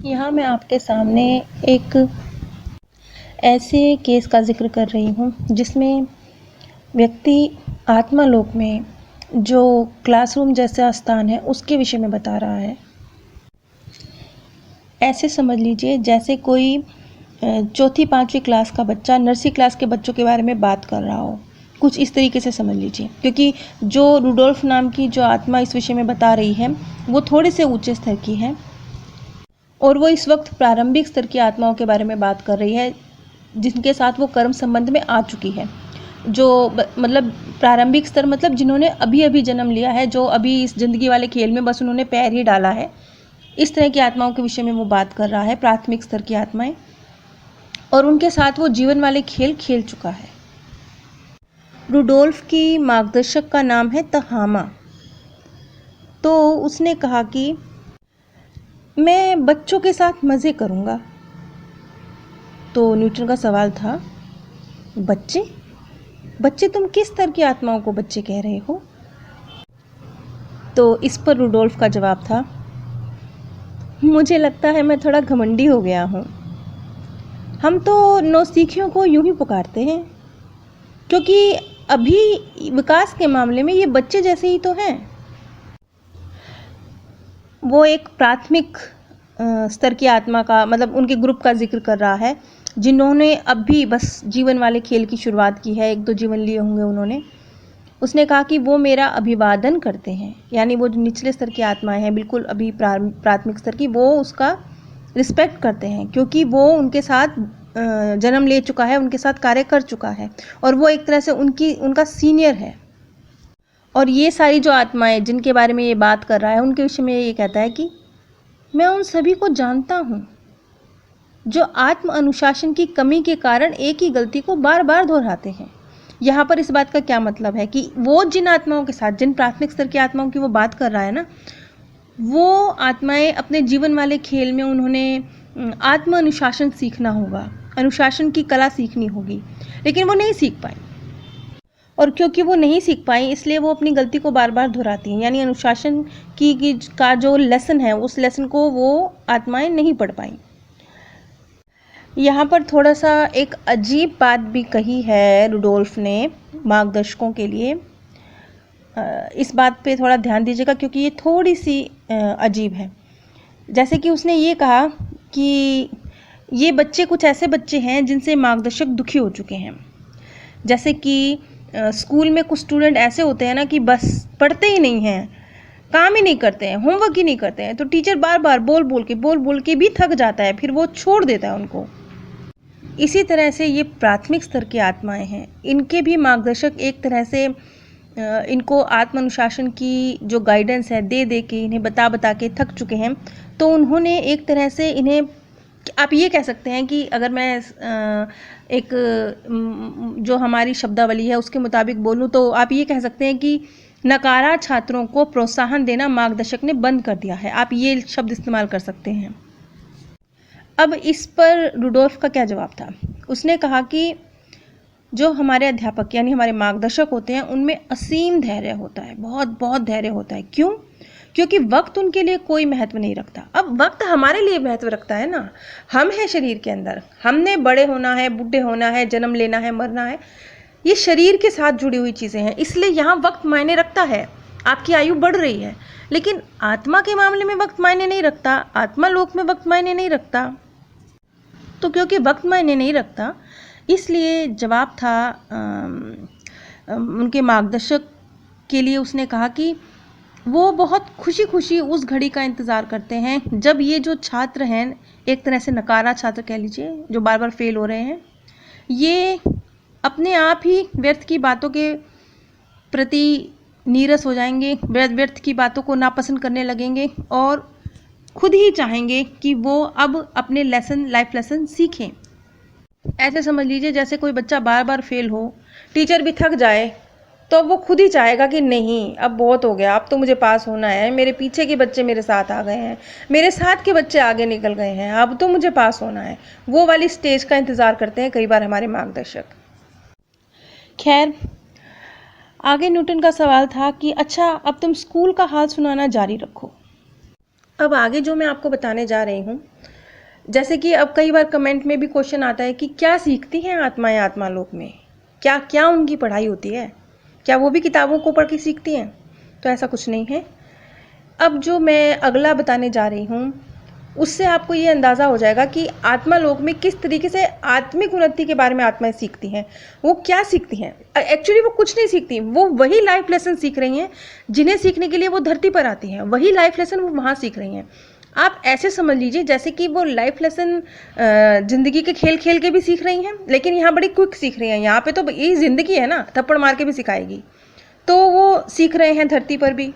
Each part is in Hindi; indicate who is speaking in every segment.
Speaker 1: यहाँ मैं आपके सामने एक ऐसे केस का ज़िक्र कर रही हूँ जिसमें व्यक्ति आत्मालोक में जो क्लासरूम जैसा स्थान है उसके विषय में बता रहा है। ऐसे समझ लीजिए जैसे कोई चौथी पाँचवीं क्लास का बच्चा नर्सरी क्लास के बच्चों के बारे में बात कर रहा हो, कुछ इस तरीके से समझ लीजिए। क्योंकि जो रुडोल्फ नाम की जो आत्मा इस विषय में बता रही है वो थोड़े से ऊंचे स्तर की है और वो इस वक्त प्रारंभिक स्तर की आत्माओं के बारे में बात कर रही है जिनके साथ वो कर्म संबंध में आ चुकी है। जो मतलब प्रारंभिक स्तर मतलब जिन्होंने अभी अभी जन्म लिया है, जो अभी इस ज़िंदगी वाले खेल में बस उन्होंने पैर ही डाला है, इस तरह की आत्माओं के विषय में वो बात कर रहा है, प्राथमिक स्तर की आत्माएं। और उनके साथ वो जीवन वाले खेल खेल चुका है। रुडोल्फ की मार्गदर्शक का नाम है तहामा। तो उसने कहा कि मैं बच्चों के साथ मज़े करूँगा। तो न्यूटन का सवाल था, बच्चे बच्चे तुम किस स्तर की आत्माओं को बच्चे कह रहे हो? तो इस पर रुडोल्फ का जवाब था, मुझे लगता है मैं थोड़ा घमंडी हो गया हूँ। हम तो नौसिखियों को यूं ही पुकारते हैं क्योंकि अभी विकास के मामले में ये बच्चे जैसे ही तो हैं। वो एक प्राथमिक स्तर की आत्मा का मतलब उनके ग्रुप का जिक्र कर रहा है जिन्होंने अभी बस जीवन वाले खेल की शुरुआत की है, एक दो जीवन लिए होंगे उन्होंने। उसने कहा कि वो मेरा अभिवादन करते हैं, यानी वो जो निचले स्तर की आत्माएं हैं बिल्कुल अभी प्राथमिक स्तर की, वो उसका रिस्पेक्ट करते हैं क्योंकि वो उनके साथ जन्म ले चुका है, उनके साथ कार्य कर चुका है और वो एक तरह से उनका सीनियर है। और ये सारी जो आत्माएं जिनके बारे में ये बात कर रहा है उनके विषय में ये कहता है कि मैं उन सभी को जानता हूँ जो आत्म अनुशासन की कमी के कारण एक ही गलती को बार बार दोहराते हैं। यहाँ पर इस बात का क्या मतलब है कि वो जिन आत्माओं के साथ, जिन प्राथमिक स्तर की आत्माओं की वो बात कर रहा है ना, वो आत्माएं अपने जीवन वाले खेल में उन्होंने आत्म अनुशासन सीखना होगा, अनुशासन की कला सीखनी होगी, लेकिन वो नहीं सीख पाई। और क्योंकि वो नहीं सीख पाई इसलिए वो अपनी गलती को बार बार दोहराती हैं, यानी अनुशासन का जो लेसन है उस लेसन को वो आत्माएं नहीं पढ़ पाई। यहाँ पर थोड़ा सा एक अजीब बात भी कही है रुडोल्फ ने मार्गदर्शकों के लिए। इस बात पे थोड़ा ध्यान दीजिएगा क्योंकि ये थोड़ी सी अजीब है। जैसे कि उसने ये कहा कि ये बच्चे कुछ ऐसे बच्चे हैं जिनसे मार्गदर्शक दुखी हो चुके हैं। जैसे कि स्कूल में कुछ स्टूडेंट ऐसे होते हैं ना कि बस पढ़ते ही नहीं हैं, काम ही नहीं करते हैं, होमवर्क ही नहीं करते हैं, तो टीचर बार बार बोल बोल के भी थक जाता है, फिर वो छोड़ देता है उनको। इसी तरह से ये प्राथमिक स्तर की आत्माएं हैं, इनके भी मार्गदर्शक एक तरह से इनको आत्म अनुशासन की जो गाइडेंस है दे के, इन्हें बता के थक चुके हैं। तो उन्होंने एक तरह से इन्हें, आप ये कह सकते हैं कि अगर मैं एक जो हमारी शब्दावली है उसके मुताबिक बोलूँ तो आप ये कह सकते हैं कि नकारा छात्रों को प्रोत्साहन देना मार्गदर्शक ने बंद कर दिया है। आप ये शब्द इस्तेमाल कर सकते हैं। अब इस पर रुडोल्फ का क्या जवाब था? उसने कहा कि जो हमारे अध्यापक यानी हमारे मार्गदर्शक होते हैं उनमें असीम धैर्य होता है, बहुत बहुत धैर्य होता है। क्यों? क्योंकि वक्त उनके लिए कोई महत्व नहीं रखता। अब वक्त हमारे लिए महत्व रखता है ना, हम हैं शरीर के अंदर, हमने बड़े होना है, बूढ़े होना है, जन्म लेना है, मरना है, ये शरीर के साथ जुड़ी हुई चीज़ें हैं, इसलिए यहाँ वक्त मायने रखता है। आपकी आयु बढ़ रही है, लेकिन आत्मा के मामले में वक्त मायने नहीं रखता, आत्मा लोक में वक्त मायने नहीं रखता। तो क्योंकि वक्त मायने नहीं रखता इसलिए जवाब था उनके मार्गदर्शक के लिए। उसने कहा कि वो बहुत खुशी खुशी उस घड़ी का इंतज़ार करते हैं जब ये जो छात्र हैं, एक तरह से नकारा छात्र कह लीजिए, जो बार बार फेल हो रहे हैं, ये अपने आप ही व्यर्थ की बातों के प्रति नीरस हो जाएंगे, व्यर्थ की बातों को नापसंद करने लगेंगे और खुद ही चाहेंगे कि वो अब अपने लाइफ लेसन सीखें। ऐसे समझ लीजिए जैसे कोई बच्चा बार बार फेल हो, टीचर भी थक जाए, तो वो खुद ही चाहेगा कि नहीं अब बहुत हो गया, अब तो मुझे पास होना है, मेरे पीछे के बच्चे मेरे साथ आ गए हैं, मेरे साथ के बच्चे आगे निकल गए हैं, अब तो मुझे पास होना है। वो वाली स्टेज का इंतज़ार करते हैं कई बार हमारे मार्गदर्शक। खैर, आगे न्यूटन का सवाल था कि अच्छा अब तुम स्कूल का हाल सुनाना जारी रखो। अब आगे जो मैं आपको बताने जा रही हूँ, जैसे कि अब कई बार कमेंट में भी क्वेश्चन आता है कि क्या सीखती हैं आत्माएं आत्मालोक में, क्या क्या उनकी पढ़ाई होती है, क्या वो भी किताबों को पढ़ के सीखती हैं? तो ऐसा कुछ नहीं है। अब जो मैं अगला बताने जा रही हूँ उससे आपको ये अंदाज़ा हो जाएगा कि आत्मालोक में किस तरीके से आत्मिक उन्नति के बारे में आत्माएं सीखती हैं। वो क्या सीखती हैं? एक्चुअली वो कुछ नहीं सीखती, वो वही लाइफ लेसन सीख रही हैं जिन्हें सीखने के लिए वो धरती पर आती हैं। वही लाइफ लेसन वो वहाँ सीख रही हैं। आप ऐसे समझ लीजिए जैसे कि वो लाइफ लेसन ज़िंदगी के खेल खेल के भी सीख रही हैं, लेकिन यहाँ बड़ी क्विक सीख रही हैं। यहाँ पे तो यही ज़िंदगी है ना, थप्पड़ मार के भी सिखाएगी। तो वो सीख रहे हैं धरती पर भी,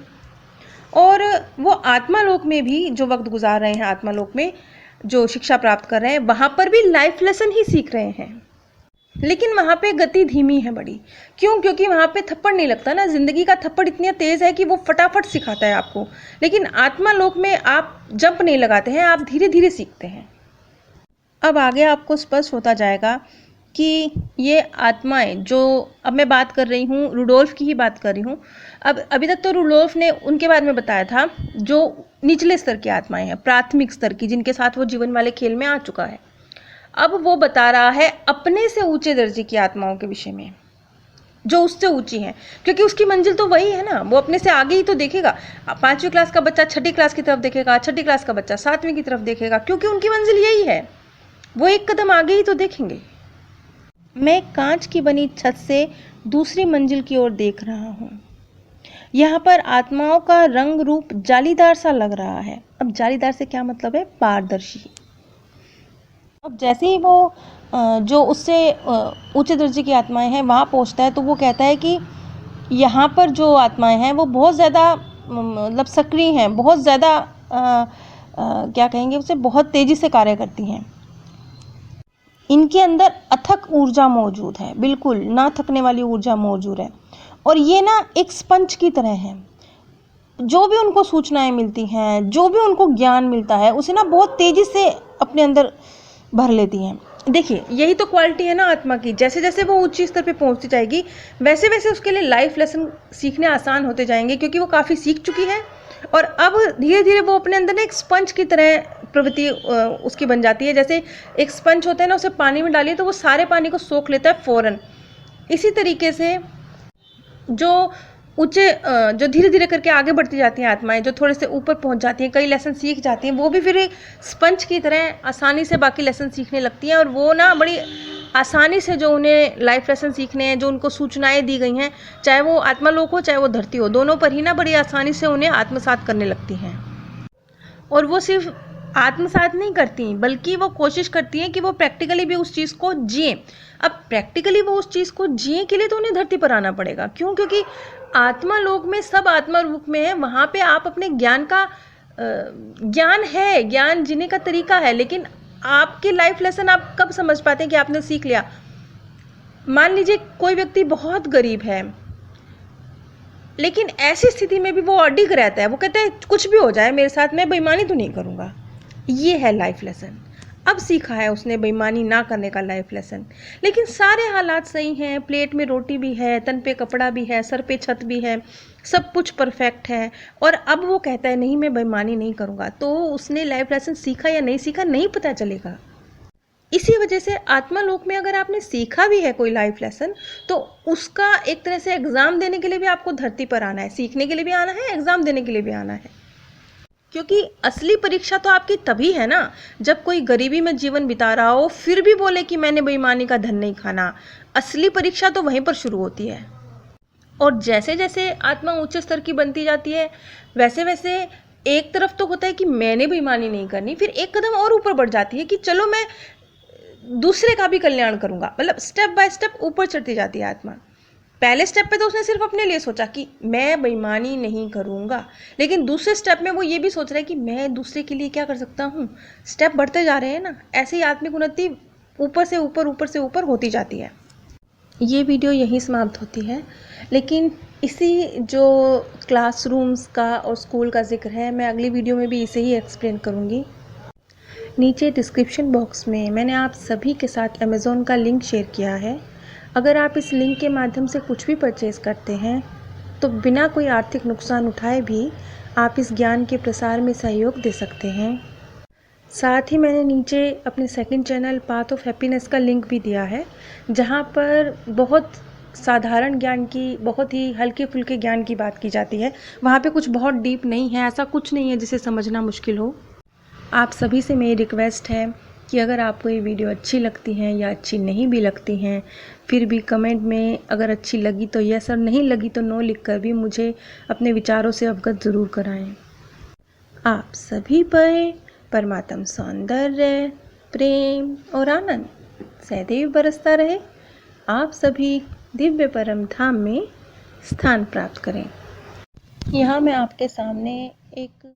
Speaker 1: और वो आत्मालोक में भी जो वक्त गुजार रहे हैं, आत्मालोक में जो शिक्षा प्राप्त कर रहे हैं, वहाँ पर भी लाइफ लेसन ही सीख रहे हैं। लेकिन वहाँ पे गति धीमी है बड़ी। क्यों? क्योंकि वहाँ पे थप्पड़ नहीं लगता ना, ज़िंदगी का थप्पड़ इतना तेज़ है कि वो फटाफट सिखाता है आपको। लेकिन आत्मालोक में आप जंप नहीं लगाते हैं, आप धीरे धीरे सीखते हैं। अब आगे आपको स्पष्ट होता जाएगा कि ये आत्माएं, जो अब मैं बात कर रही हूँ रुडोल्फ की ही बात कर रही हूँ। अब अभी तक तो रुडोल्फ ने उनके बारे में बताया था जो निचले स्तर की आत्माएं हैं, प्राथमिक स्तर की, जिनके साथ वो जीवन वाले खेल में आ चुका है। अब वो बता रहा है अपने से ऊंचे दर्जे की आत्माओं के विषय में, जो उससे ऊंची हैं, क्योंकि उसकी मंजिल तो वही है ना, वो अपने से आगे ही तो देखेगा। 5वीं क्लास का बच्चा 6ठी क्लास की तरफ देखेगा, 6ठी क्लास का बच्चा 7वीं की तरफ देखेगा, क्योंकि उनकी मंजिल यही है। वो एक कदम आगे ही तो देखेंगे। मैं कांच की बनी छत से दूसरी मंजिल की ओर देख रहा हूँ। यहाँ पर आत्माओं का रंग रूप जालीदार सा लग रहा है। अब जालीदार से क्या मतलब है? पारदर्शी। अब जैसे ही वो जो उससे ऊंचे दर्जे की आत्माएं हैं वहाँ पहुँचता है, तो वो कहता है कि यहाँ पर जो आत्माएं हैं वो बहुत ज़्यादा मतलब सक्रिय हैं, बहुत ज़्यादा क्या कहेंगे उसे, बहुत तेज़ी से कार्य करती हैं। इनके अंदर अथक ऊर्जा मौजूद है, बिल्कुल ना थकने वाली ऊर्जा मौजूद है। और ये ना एक स्पंज की तरह है, जो भी उनको सूचनाएं मिलती हैं, जो भी उनको ज्ञान मिलता है, उसे ना बहुत तेज़ी से अपने अंदर भर लेती हैं। देखिए यही तो क्वालिटी है ना आत्मा की। जैसे जैसे वो ऊंची स्तर पे पहुंचती जाएगी, वैसे वैसे उसके लिए लाइफ लेसन सीखने आसान होते जाएंगे, क्योंकि वो काफ़ी सीख चुकी है। और अब धीरे धीरे वो अपने अंदर ना एक स्पंज की तरह प्रवृत्ति उसकी बन जाती है। जैसे एक स्पंज होता है ना, उसे पानी में डालिए तो वो सारे पानी को सोख लेता है फ़ौरन। इसी तरीके से जो ऊंचे जो धीरे धीरे करके आगे बढ़ती जाती हैं आत्माएं, जो थोड़े से ऊपर पहुंच जाती हैं, कई लेसन सीख जाती हैं, वो भी फिर एक स्पंज की तरह आसानी से बाकी लेसन सीखने लगती हैं। और वो ना बड़ी आसानी से जो उन्हें लाइफ लेसन सीखने हैं, जो उनको सूचनाएं दी गई हैं, चाहे वो आत्मालोक हो चाहे वो धरती हो, दोनों पर ही ना बड़ी आसानी से उन्हें आत्मसात करने लगती हैं। और वो सिर्फ आत्मसात नहीं करती, बल्कि वो कोशिश करती हैं कि वो प्रैक्टिकली भी उस चीज़ को जिए। अब प्रैक्टिकली वो उस चीज़ को जिए के लिए तो उन्हें धरती पर आना पड़ेगा। क्यों? क्योंकि आत्मालोक में सब आत्मा रूप में है। वहाँ पे आप अपने ज्ञान का ज्ञान है, ज्ञान जीने का तरीका है, लेकिन आपके लाइफ लेसन आप कब समझ पाते हैं कि आपने सीख लिया? मान लीजिए कोई व्यक्ति बहुत गरीब है, लेकिन ऐसी स्थिति में भी वो अडिग रहता है, वो कहता है कुछ भी हो जाए मेरे साथ, मैं बेईमानी तो नहीं करूँगा। ये है लाइफ लेसन। अब सीखा है उसने बेईमानी ना करने का लाइफ लेसन। लेकिन सारे हालात सही हैं, प्लेट में रोटी भी है, तन पे कपड़ा भी है, सर पे छत भी है, सब कुछ परफेक्ट है, और अब वो कहता है नहीं मैं बेईमानी नहीं करूँगा। तो उसने लाइफ लेसन सीखा या नहीं सीखा नहीं पता चलेगा। इसी वजह से आत्मालोक में अगर आपने सीखा भी है कोई लाइफ लेसन, तो उसका एक तरह से एग्ज़ाम देने के लिए भी आपको धरती पर आना है। सीखने के लिए भी आना है, एग्ज़ाम देने के लिए भी आना है। क्योंकि असली परीक्षा तो आपकी तभी है ना, जब कोई गरीबी में जीवन बिता रहा हो फिर भी बोले कि मैंने बेईमानी का धन नहीं खाना। असली परीक्षा तो वहीं पर शुरू होती है। और जैसे जैसे आत्मा ऊंचे स्तर की बनती जाती है, वैसे वैसे एक तरफ तो होता है कि मैंने बेईमानी नहीं करनी, फिर एक कदम और ऊपर बढ़ जाती है कि चलो मैं दूसरे का भी कल्याण करूँगा। मतलब स्टेप बाय स्टेप ऊपर चढ़ती जाती है आत्मा। पहले स्टेप पे तो उसने सिर्फ अपने लिए सोचा कि मैं बेईमानी नहीं करूँगा, लेकिन दूसरे स्टेप में वो ये भी सोच रहा है कि मैं दूसरे के लिए क्या कर सकता हूँ। स्टेप बढ़ते जा रहे हैं ना, ऐसे ही आत्मिक उन्नति ऊपर से ऊपर होती जाती है। ये वीडियो यहीं समाप्त होती है, लेकिन इसी जो क्लासरूम्स का और स्कूल का जिक्र है, मैं अगली वीडियो में भी इसे ही एक्सप्लेन करूँगी। नीचे डिस्क्रिप्शन बॉक्स में मैंने आप सभी के साथ अमेज़ॉन का लिंक शेयर किया है। अगर आप इस लिंक के माध्यम से कुछ भी परचेज़ करते हैं, तो बिना कोई आर्थिक नुकसान उठाए भी आप इस ज्ञान के प्रसार में सहयोग दे सकते हैं। साथ ही मैंने नीचे अपने second channel path of happiness का लिंक भी दिया है, जहाँ पर बहुत साधारण ज्ञान की, बहुत ही हल्के-फुल्के ज्ञान की बात की जाती है। वहाँ पे कुछ बहुत डीप नहीं है, ऐसा कुछ नहीं है जिसे समझना मुश्किल हो। आप सभी से मेरी रिक्वेस्ट है कि अगर आपको ये वीडियो अच्छी लगती हैं या अच्छी नहीं भी लगती हैं, फिर भी कमेंट में अगर अच्छी लगी तो यस और नहीं लगी तो नो लिखकर भी मुझे अपने विचारों से अवगत ज़रूर कराएं। आप सभी पर परमात्म सौंदर्य, प्रेम और आनंद सदैव बरसता रहे। आप सभी दिव्य परम धाम में स्थान प्राप्त करें। यहाँ मैं आपके सामने एक